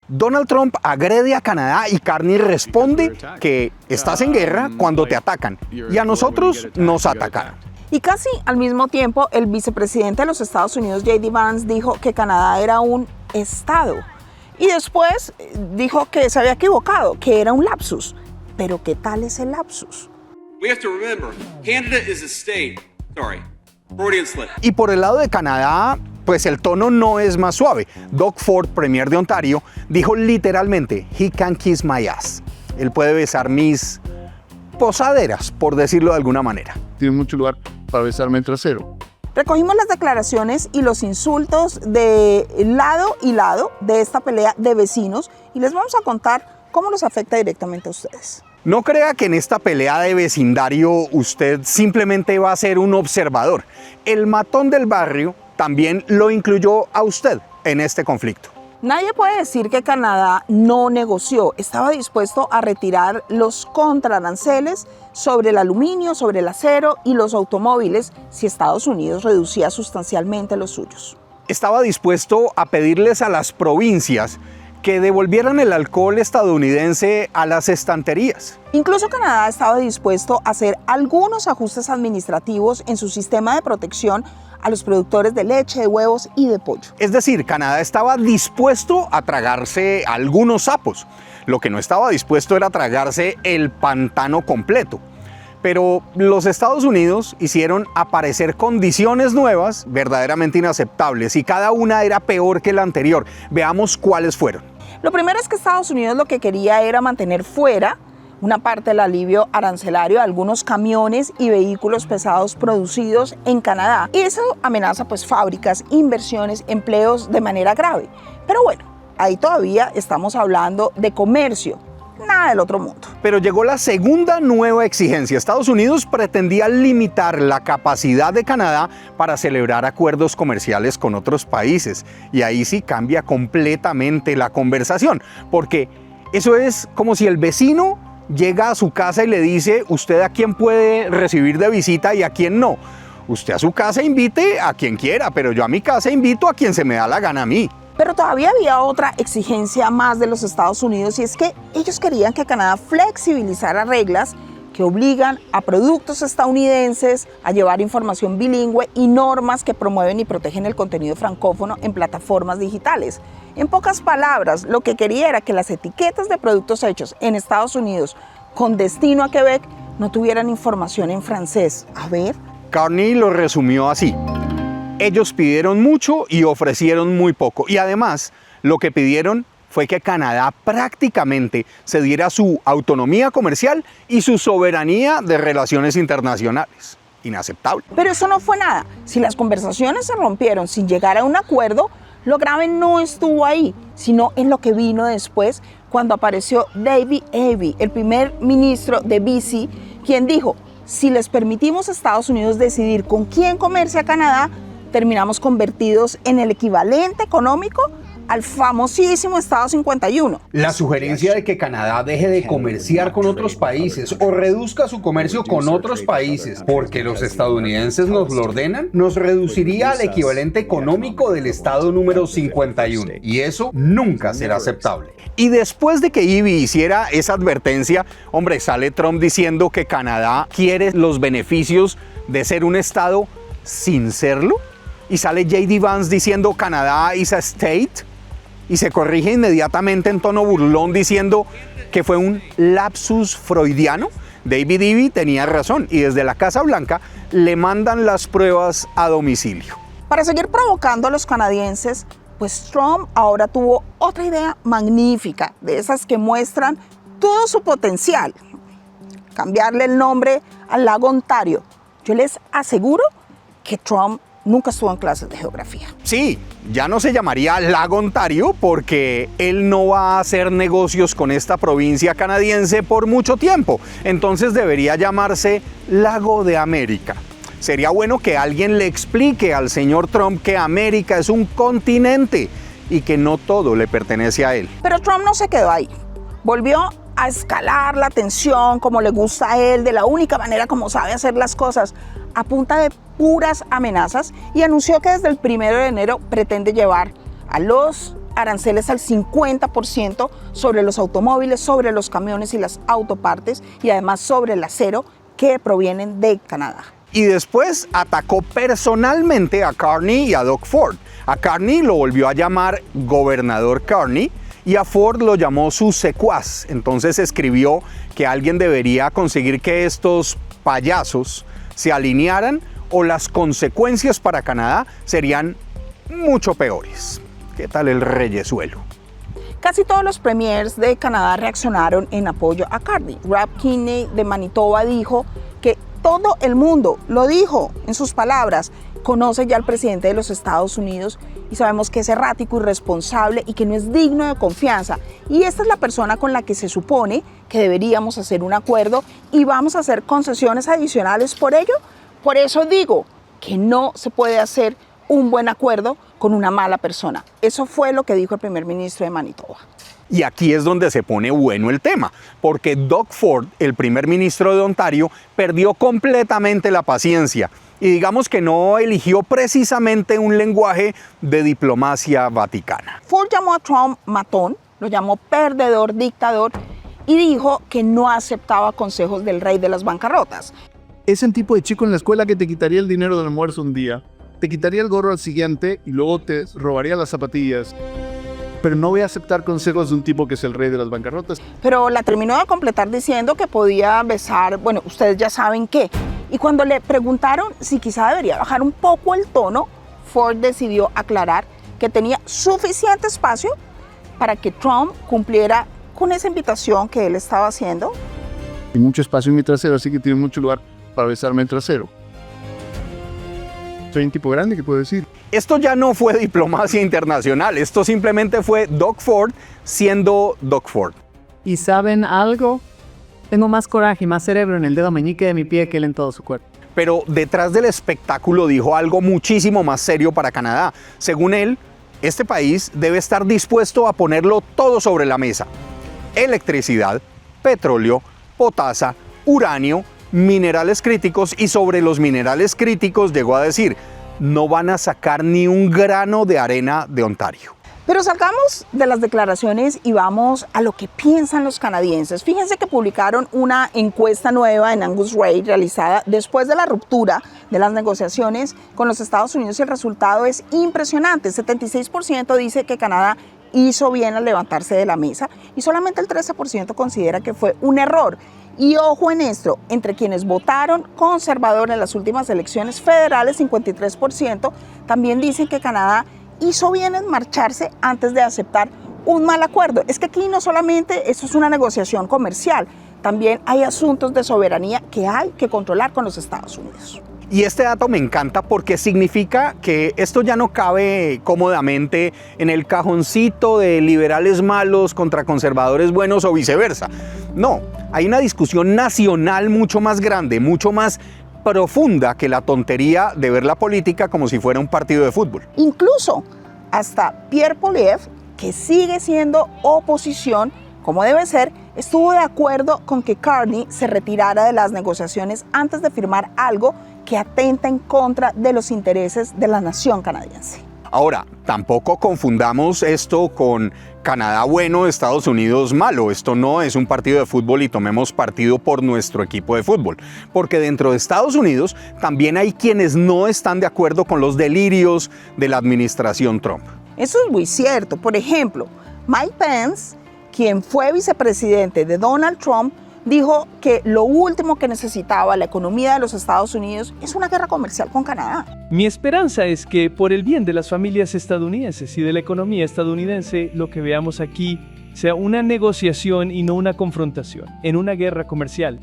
Donald Trump agrede a Canadá y Carney responde que estás en guerra cuando te atacan y a nosotros nos atacaron. Y casi al mismo tiempo, el vicepresidente de los Estados Unidos, J.D. Vance, dijo que Canadá era un estado. Y después dijo que se había equivocado, que era un lapsus. Pero ¿qué tal es el lapsus? We have to remember, Canada is a state. Sorry, Freudian slip. Y por el lado de Canadá, pues el tono no es más suave. Doug Ford, premier de Ontario, dijo literalmente, "He can kiss my ass". Él puede besar mis posaderas, por decirlo de alguna manera. Tienes mucho lugar para besarme el trasero. Recogimos las declaraciones y los insultos de lado y lado de esta pelea de vecinos y les vamos a contar cómo nos afecta directamente a ustedes. No crea que en esta pelea de vecindario usted simplemente va a ser un observador. El matón del barrio también lo incluyó a usted en este conflicto. Nadie puede decir que Canadá no negoció. Estaba dispuesto a retirar los contraaranceles sobre el aluminio, sobre el acero y los automóviles si Estados Unidos reducía sustancialmente los suyos. Estaba dispuesto a pedirles a las provincias que devolvieran el alcohol estadounidense a las estanterías. Incluso Canadá estaba dispuesto a hacer algunos ajustes administrativos en su sistema de protección a los productores de leche, de huevos y de pollo. Es decir, Canadá estaba dispuesto a tragarse algunos sapos. Lo que no estaba dispuesto era tragarse el pantano completo. Pero los Estados Unidos hicieron aparecer condiciones nuevas verdaderamente inaceptables y cada una era peor que la anterior. Veamos cuáles fueron. Lo primero es que Estados Unidos lo que quería era mantener fuera una parte del alivio arancelario a algunos camiones y vehículos pesados producidos en Canadá. Y eso amenaza pues fábricas, inversiones, empleos de manera grave. Pero bueno, ahí todavía estamos hablando de comercio. Nada del otro mundo. Pero llegó la segunda nueva exigencia. Estados Unidos pretendía limitar la capacidad de Canadá para celebrar acuerdos comerciales con otros países. Y ahí sí cambia completamente la conversación, porque eso es como si el vecino llega a su casa y le dice, usted a quién puede recibir de visita y a quién no. Usted a su casa invite a quien quiera, pero yo a mi casa invito a quien se me da la gana a mí. Pero todavía había otra exigencia más de los Estados Unidos y es que ellos querían que Canadá flexibilizara reglas que obligan a productos estadounidenses a llevar información bilingüe y normas que promueven y protegen el contenido francófono en plataformas digitales. En pocas palabras, lo que quería era que las etiquetas de productos hechos en Estados Unidos con destino a Quebec no tuvieran información en francés. A ver. Carney lo resumió así. Ellos pidieron mucho y ofrecieron muy poco. Y además, lo que pidieron fue que Canadá prácticamente se diera su autonomía comercial y su soberanía de relaciones internacionales. Inaceptable. Pero eso no fue nada. Si las conversaciones se rompieron sin llegar a un acuerdo, lo grave no estuvo ahí, sino en lo que vino después, cuando apareció David Eby, el primer ministro de BC, quien dijo, si les permitimos a Estados Unidos decidir con quién comercia Canadá, terminamos convertidos en el equivalente económico al famosísimo Estado 51. La sugerencia de que Canadá deje de comerciar con otros países o reduzca su comercio con otros países porque los estadounidenses nos lo ordenan, nos reduciría al equivalente económico del Estado número 51. Y eso nunca será aceptable. Y después de que Eby hiciera esa advertencia, hombre, sale Trump diciendo que Canadá quiere los beneficios de ser un Estado sin serlo. Y sale J.D. Vance diciendo Canadá is a state y se corrige inmediatamente en tono burlón diciendo que fue un lapsus freudiano. David Eby tenía razón y desde la Casa Blanca le mandan las pruebas a domicilio. Para seguir provocando a los canadienses, pues Trump ahora tuvo otra idea magnífica, de esas que muestran todo su potencial. Cambiarle el nombre al lago Ontario. Yo les aseguro que Trump nunca estuvo en clases de geografía. Sí, ya no se llamaría Lago Ontario porque él no va a hacer negocios con esta provincia canadiense por mucho tiempo. Entonces debería llamarse Lago de América. Sería bueno que alguien le explique al señor Trump que América es un continente y que no todo le pertenece a él. Pero Trump no se quedó ahí. Volvió a escalar la tensión como le gusta a él, de la única manera como sabe hacer las cosas, a punta de puras amenazas, y anunció que desde el 1 de enero pretende llevar a los aranceles al 50% sobre los automóviles, sobre los camiones y las autopartes y además sobre el acero que provienen de Canadá. Y después atacó personalmente a Carney y a Doug Ford. A Carney lo volvió a llamar gobernador Carney y a Ford lo llamó su secuaz. Entonces escribió que alguien debería conseguir que estos payasos se alinearan o las consecuencias para Canadá serían mucho peores. ¿Qué tal el reyesuelo? Casi todos los premiers de Canadá reaccionaron en apoyo a Carney. Rob Kenney de Manitoba dijo que todo el mundo, lo dijo en sus palabras, conoce ya al presidente de los Estados Unidos y sabemos que es errático, irresponsable y que no es digno de confianza. Y esta es la persona con la que se supone que deberíamos hacer un acuerdo y vamos a hacer concesiones adicionales por ello. Por eso digo que no se puede hacer un buen acuerdo con una mala persona. Eso fue lo que dijo el primer ministro de Manitoba. Y aquí es donde se pone bueno el tema, porque Doug Ford, el primer ministro de Ontario, perdió completamente la paciencia y digamos que no eligió precisamente un lenguaje de diplomacia vaticana. Ford llamó a Trump matón, lo llamó perdedor, dictador y dijo que no aceptaba consejos del rey de las bancarrotas. Es el tipo de chico en la escuela que te quitaría el dinero del almuerzo un día, te quitaría el gorro al siguiente y luego te robaría las zapatillas. Pero no voy a aceptar consejos de un tipo que es el rey de las bancarrotas. Pero la terminó de completar diciendo que podía besar, bueno, ustedes ya saben qué. Y cuando le preguntaron si quizá debería bajar un poco el tono, Ford decidió aclarar que tenía suficiente espacio para que Trump cumpliera con esa invitación que él estaba haciendo. Hay mucho espacio en mi trasero, así que tiene mucho lugar para besarme el trasero. Soy un tipo grande, ¿qué puedo decir? Esto ya no fue diplomacia internacional, esto simplemente fue Doug Ford siendo Doug Ford. ¿Y saben algo? Tengo más coraje y más cerebro en el dedo meñique de mi pie que él en todo su cuerpo. Pero detrás del espectáculo dijo algo muchísimo más serio para Canadá. Según él, este país debe estar dispuesto a ponerlo todo sobre la mesa. Electricidad, petróleo, potasa, uranio, minerales críticos y sobre los minerales críticos llegó a decir, no van a sacar ni un grano de arena de Ontario. Pero salgamos de las declaraciones y vamos a lo que piensan los canadienses. Fíjense que publicaron una encuesta nueva en Angus Reid realizada después de la ruptura de las negociaciones con los Estados Unidos y el resultado es impresionante. 76% dice que Canadá hizo bien al levantarse de la mesa y solamente el 13% considera que fue un error. Y ojo en esto, entre quienes votaron conservador en las últimas elecciones federales, 53%, también dicen que Canadá hizo bien en marcharse antes de aceptar un mal acuerdo. Es que aquí no solamente esto es una negociación comercial, también hay asuntos de soberanía que hay que controlar con los Estados Unidos. Y este dato me encanta porque significa que esto ya no cabe cómodamente en el cajoncito de liberales malos contra conservadores buenos o viceversa. No, hay una discusión nacional mucho más grande, mucho más profunda que la tontería de ver la política como si fuera un partido de fútbol. Incluso hasta Pierre Poilievre, que sigue siendo oposición, como debe ser, estuvo de acuerdo con que Carney se retirara de las negociaciones antes de firmar algo que atenta en contra de los intereses de la nación canadiense. Ahora, tampoco confundamos esto con Canadá bueno, Estados Unidos malo. Esto no es un partido de fútbol y tomemos partido por nuestro equipo de fútbol. Porque dentro de Estados Unidos también hay quienes no están de acuerdo con los delirios de la administración Trump. Eso es muy cierto. Por ejemplo, Mike Pence, quien fue vicepresidente de Donald Trump, dijo que lo último que necesitaba la economía de los Estados Unidos es una guerra comercial con Canadá. Mi esperanza es que por el bien de las familias estadounidenses y de la economía estadounidense, lo que veamos aquí sea una negociación y no una confrontación en una guerra comercial.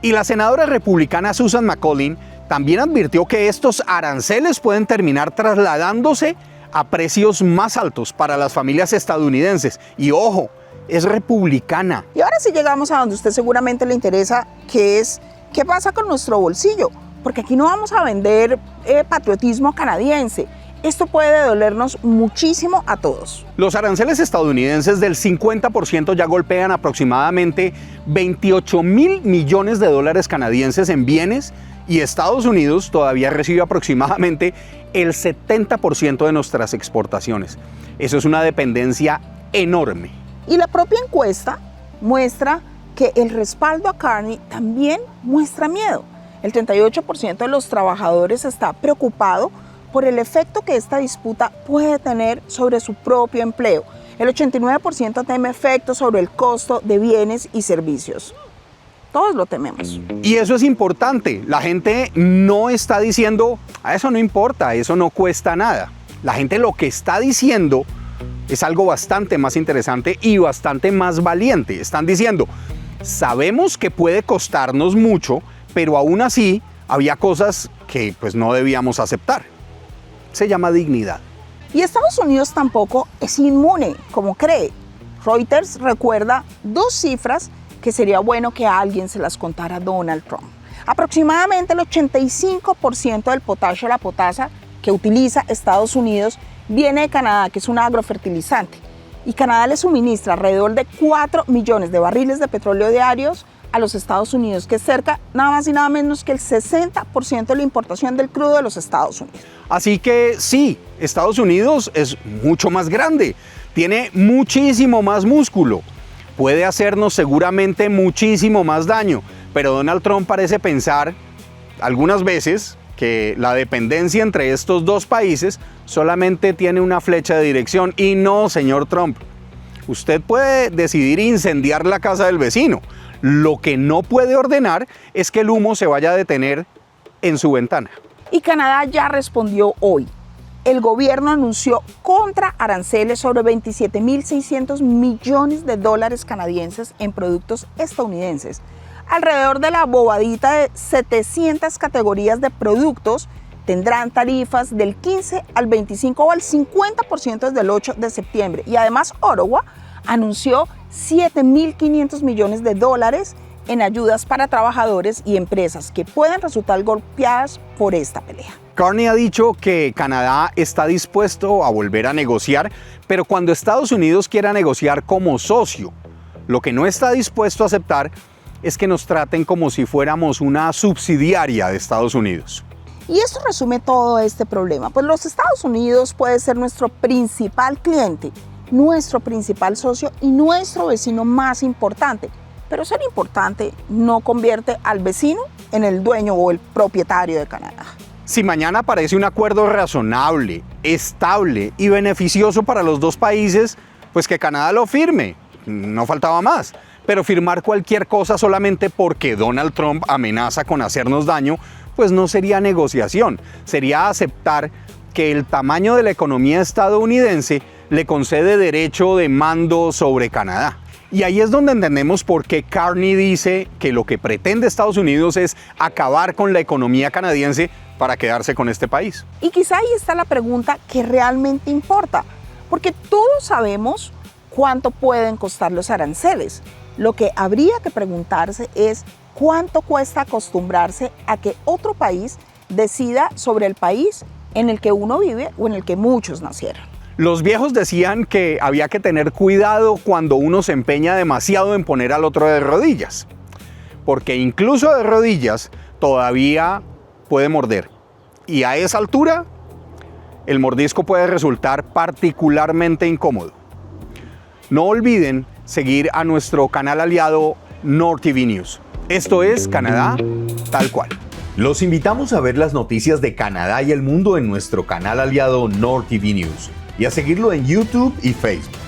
Y la senadora republicana Susan McCollin también advirtió que estos aranceles pueden terminar trasladándose a precios más altos para las familias estadounidenses. Y ojo, es republicana. Y ahora sí llegamos a donde a usted seguramente le interesa, que es qué pasa con nuestro bolsillo, porque aquí no vamos a vender patriotismo canadiense. Esto puede dolernos muchísimo a todos. Los aranceles estadounidenses del 50% ya golpean aproximadamente 28.000 millones de dólares canadienses en bienes Y Estados Unidos todavía recibe aproximadamente el 70% de nuestras exportaciones. Eso es una dependencia enorme. Y la propia encuesta muestra que el respaldo a Carney también muestra miedo. El 38% de los trabajadores está preocupado por el efecto que esta disputa puede tener sobre su propio empleo. El 89% teme efectos sobre el costo de bienes y servicios. Todos lo tememos. Y eso es importante. La gente no está diciendo, eso no importa, eso no cuesta nada. La gente lo que está diciendo es algo bastante más interesante y bastante más valiente. Están diciendo, sabemos que puede costarnos mucho, pero aún así había cosas que pues no debíamos aceptar. Se llama dignidad. Y Estados Unidos tampoco es inmune, como cree. Reuters recuerda dos cifras que sería bueno que alguien se las contara a Donald Trump. Aproximadamente el 85% del potasio, la potasa, que utiliza Estados Unidos viene de Canadá, que es un agrofertilizante. Y Canadá le suministra alrededor de 4 millones de barriles de petróleo diarios a los Estados Unidos, que es cerca nada más y nada menos que el 60% de la importación del crudo de los Estados Unidos. Así que sí, Estados Unidos es mucho más grande, tiene muchísimo más músculo, puede hacernos seguramente muchísimo más daño, pero Donald Trump parece pensar algunas veces que la dependencia entre estos dos países solamente tiene una flecha de dirección. Y no, señor Trump, usted puede decidir incendiar la casa del vecino. Lo que no puede ordenar es que el humo se vaya a detener en su ventana. Y Canadá ya respondió hoy. El gobierno anunció contraaranceles sobre 27.600 millones de dólares canadienses en productos estadounidenses. Alrededor de la bobadita de 700 categorías de productos tendrán tarifas del 15 al 25 o al 50% desde el 8 de septiembre. Y además Ottawa anunció 7.500 millones de dólares en ayudas para trabajadores y empresas que puedan resultar golpeadas por esta pelea. Carney ha dicho que Canadá está dispuesto a volver a negociar, pero cuando Estados Unidos quiera negociar como socio, lo que no está dispuesto a aceptar es que nos traten como si fuéramos una subsidiaria de Estados Unidos. Y esto resume todo este problema, pues los Estados Unidos puede ser nuestro principal cliente, nuestro principal socio y nuestro vecino más importante. Pero ser importante no convierte al vecino en el dueño o el propietario de Canadá. Si mañana aparece un acuerdo razonable, estable y beneficioso para los dos países, pues que Canadá lo firme, no faltaba más. Pero firmar cualquier cosa solamente porque Donald Trump amenaza con hacernos daño, pues no sería negociación, sería aceptar que el tamaño de la economía estadounidense le concede derecho de mando sobre Canadá. Y ahí es donde entendemos por qué Carney dice que lo que pretende Estados Unidos es acabar con la economía canadiense para quedarse con este país. Y quizá ahí está la pregunta que realmente importa, porque todos sabemos cuánto pueden costar los aranceles. Lo que habría que preguntarse es cuánto cuesta acostumbrarse a que otro país decida sobre el país en el que uno vive o en el que muchos nacieron. Los viejos decían que había que tener cuidado cuando uno se empeña demasiado en poner al otro de rodillas, porque incluso de rodillas todavía puede morder. Y a esa altura, el mordisco puede resultar particularmente incómodo. No olviden seguir a nuestro canal aliado NorTV News. Esto es Canadá tal cual. Los invitamos a ver las noticias de Canadá y el mundo en nuestro canal aliado NorTV News y a seguirlo en YouTube y Facebook.